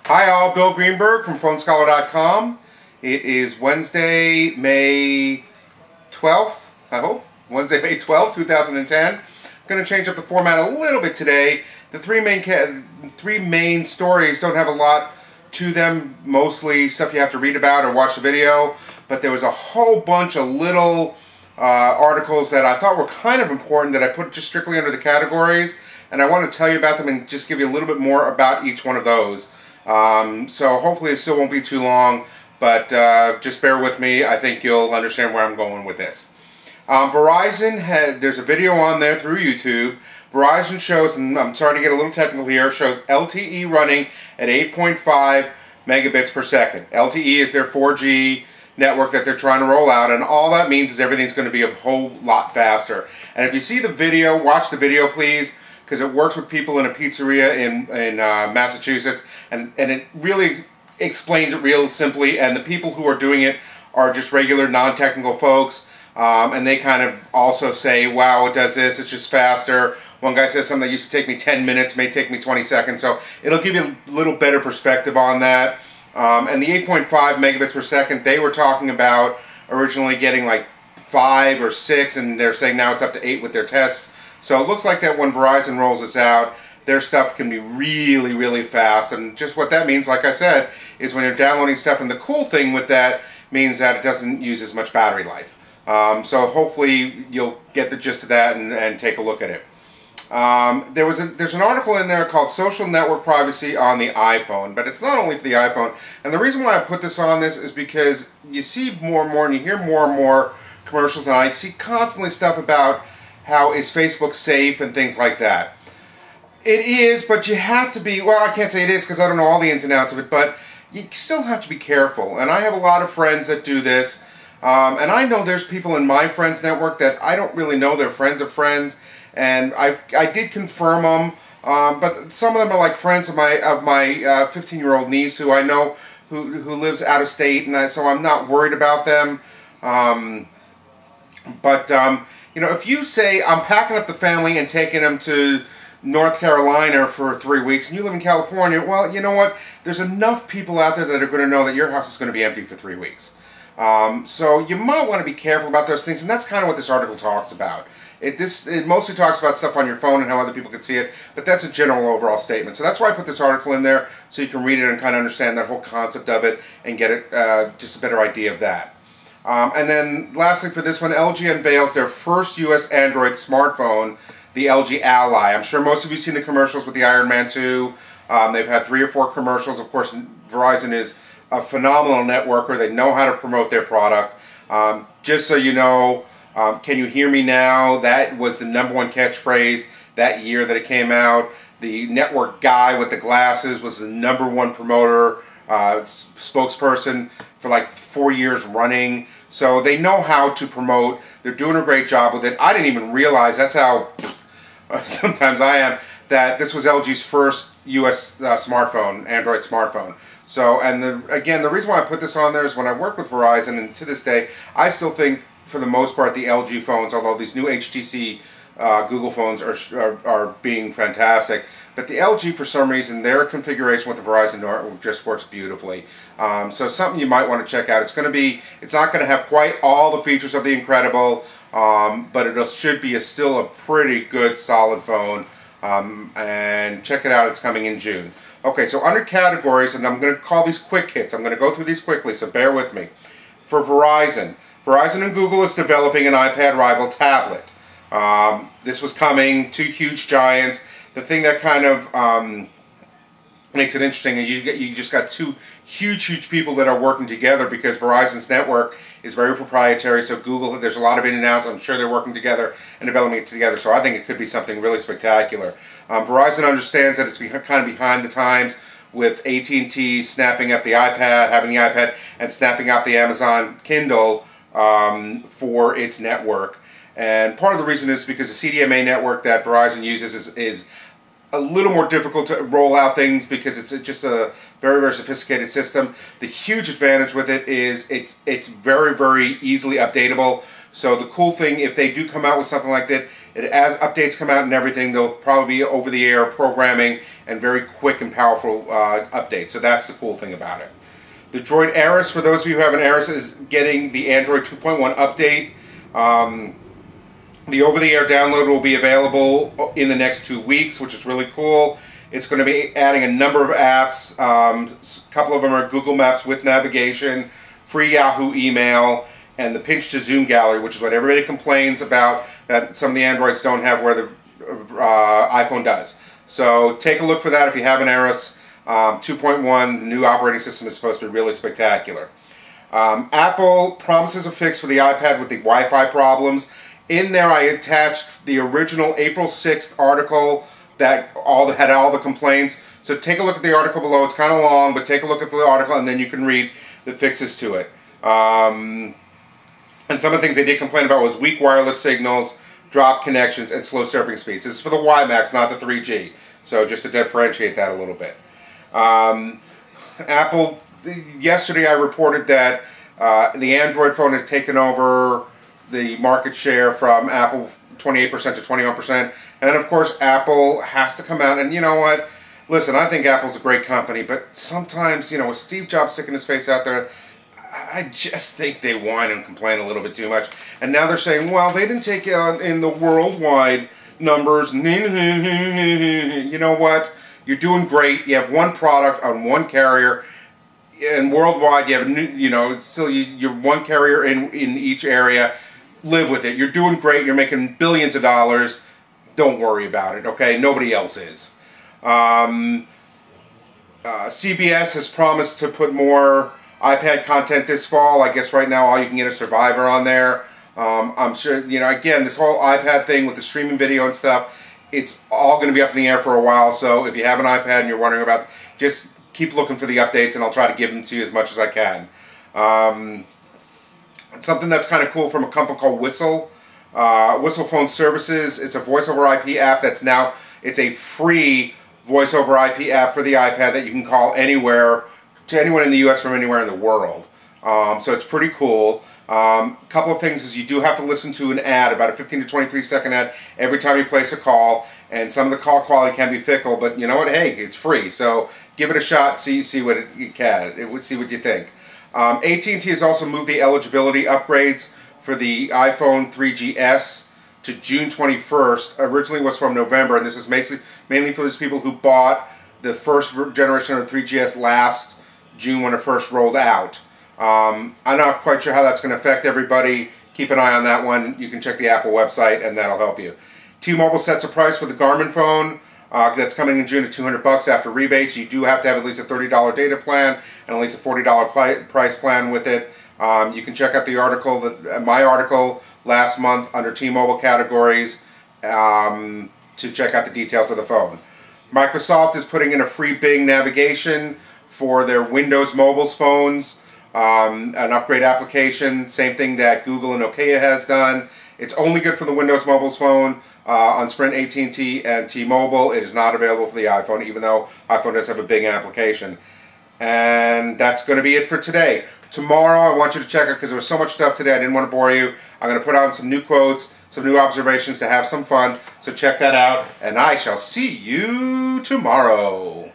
Hi all, Bill Greenberg from PhoneScholar.com. It is Wednesday, May 12th, I hope. Wednesday, May 12th, 2010. I'm going to change up the format a little bit today. The three main stories don't have a lot to them, mostly stuff you have to read about or watch the video, but there was a whole bunch of little articles that I thought were kind of important that I put just strictly under the categories, and I want to tell you about them and just give you a little bit more about each one of those. So hopefully it still won't be too long, but just bear with me. I think you'll understand where I'm going with this. Verizon there's a video on there through YouTube. Verizon shows, and I'm sorry to get a little technical here, shows LTE running at 8.5 megabits per second. LTE is their 4G network that they're trying to roll out, and all that means is everything's going to be a whole lot faster. And if you see the video, watch the video please, because it works with people in a pizzeria in Massachusetts, and it really explains it real simply, and the people who are doing it are just regular non-technical folks, and they kind of also say, wow, it does this, it's just faster. One guy says something that used to take me 10 minutes, may take me 20 seconds, so it'll give you a little better perspective on that. And the 8.5 megabits per second, they were talking about originally getting like 5 or 6, and they're saying now it's up to 8 with their tests. So it looks like that when Verizon rolls this out, their stuff can be really, really fast. And just what that means, like I said, is when you're downloading stuff, and the cool thing with that means that it doesn't use as much battery life. So hopefully you'll get the gist of that and take a look at it. There's an article in there called Social Network Privacy on the iPhone, but it's not only for the iPhone. And the reason why I put this on this is because you see more and more, and you hear more and more commercials, and I see constantly stuff about how is Facebook safe and things like that. It is, but you have to be, well, I can't say it is because I don't know all the ins and outs of it, but you still have to be careful. And I have a lot of friends that do this, and I know there's people in my friends network that I don't really know, they're friends of friends, and I did confirm them, but some of them are like friends of my 15-year-old niece who I know who lives out of state, and so I'm not worried about them. You know, if you say, I'm packing up the family and taking them to North Carolina for 3 weeks, and you live in California, well, you know what? There's enough people out there that are going to know that your house is going to be empty for 3 weeks. So you might want to be careful about those things, and that's kind of what this article talks about. It mostly talks about stuff on your phone and how other people can see it, but that's a general overall statement. So that's why I put this article in there, so you can read it and kind of understand that whole concept of it and get it just a better idea of that. And then lastly for this one, LG unveils their first US Android smartphone, the LG Ally. I'm sure most of you have seen the commercials with the Iron Man 2. They've had 3 or 4 commercials. Of course, Verizon is a phenomenal networker. They know how to promote their product. Just so you know, can you hear me now? That was the #1 catchphrase that year that it came out. The network guy with the glasses was the #1 promoter, spokesperson for like 4 years running. So they know how to promote. They're doing a great job with it. I didn't even realize, that's how sometimes I am, that this was LG's first US smartphone, Android smartphone. So, and again, the reason why I put this on there is when I work with Verizon, and to this day, I still think, for the most part, the LG phones, although these new HTC Google phones are being fantastic, but the LG, for some reason, their configuration with the Verizon network just works beautifully. So something you might want to check out. It's not going to have quite all the features of the Incredible, but it should be still a pretty good, solid phone. And check it out. It's coming in June. Okay, so under categories, and I'm going to call these quick hits. I'm going to go through these quickly, so bear with me. For Verizon and Google is developing an iPad rival tablet. This was coming, 2 huge giants. The thing that kind of makes it interesting, and you just got 2 huge people that are working together, because Verizon's network is very proprietary. So Google, there's a lot of in and outs. I'm sure they're working together and developing it together. So I think it could be something really spectacular. Verizon understands that it's kind of behind the times with AT&T snapping up the iPad, having the iPad, and snapping up the Amazon Kindle for its network. And part of the reason is because the CDMA network that Verizon uses is a little more difficult to roll out things, because it's just a very, very sophisticated system. The huge advantage with it is it's very, very easily updatable. So the cool thing, if they do come out with something like that, as updates come out and everything, they'll probably be over-the-air programming and very quick and powerful updates. So that's the cool thing about it. The Droid Ares, for those of you who have an Ares, is getting the Android 2.1 update. The over-the-air download will be available in the next 2 weeks, which is really cool. It's going to be adding a number of apps. A couple of them are Google Maps with navigation, free Yahoo email, and the pinch to zoom gallery, which is what everybody complains about that some of the Androids don't have where the iPhone does. So take a look for that if you have an Ares. 2.1, the new operating system is supposed to be really spectacular. Apple promises a fix for the iPad with the Wi-Fi problems. In there I attached the original April 6th article that had all the complaints. So take a look at the article below. It's kind of long, but take a look at the article and then you can read the fixes to it. And some of the things they did complain about was weak wireless signals, drop connections, and slow surfing speeds. This is for the WiMAX, not the 3G. So just to differentiate that a little bit. Apple, yesterday I reported that the Android phone has taken over the market share from Apple 28% to 21%. And of course Apple has to come out and, you know what, listen, I think Apple's a great company, but sometimes, you know, with Steve Jobs sticking his face out there, I just think they whine and complain a little bit too much. And now they're saying, well, they didn't take in the worldwide numbers. You know what? You're doing great. You have one product on one carrier. And worldwide, you have, you know, it's still you're one carrier in each area. Live with it. You're doing great. You're making billions of dollars. Don't worry about it, okay? Nobody else is. CBS has promised to put more iPad content this fall. I guess right now all you can get is Survivor on there. I'm sure, you know, again, this whole iPad thing with the streaming video and stuff, it's all going to be up in the air for a while. So if you have an iPad and you're wondering about, just keep looking for the updates and I'll try to give them to you as much as I can. Something that's kind of cool from a company called Whistle Phone Services. It's a voice over IP app that's now, it's a free voice over IP app for the iPad that you can call anywhere, to anyone in the US from anywhere in the world. So it's pretty cool. Couple of things is you do have to listen to an ad, about a 15 to 23 second ad, every time you place a call, and some of the call quality can be fickle, but you know what, hey, it's free, so give it a shot, see what you can, see what you think. AT&T has also moved the eligibility upgrades for the iPhone 3GS to June 21st. Originally was from November, and this is mainly for those people who bought the first generation of the 3GS last June when it first rolled out. I'm not quite sure how that's going to affect everybody. Keep an eye on that one. You can check the Apple website and that'll help you. T-Mobile sets a price for the Garmin phone that's coming in June at $200 after rebates. You do have to have at least a $30 data plan and at least a $40 price plan with it. You can check out the article, my article last month under T-Mobile categories to check out the details of the phone. Microsoft is putting in a free Bing navigation for their Windows mobile phones, an upgrade application, same thing that Google and Nokia has done. It's only good for the Windows mobile phone on Sprint, AT&T, and T-Mobile. It is not available for the iPhone, even though iPhone does have a Bing application. And that's going to be it for today. Tomorrow, I want you to check it because there was so much stuff today, I didn't want to bore you. I'm going to put on some new quotes, some new observations to have some fun. So check that out, and I shall see you tomorrow.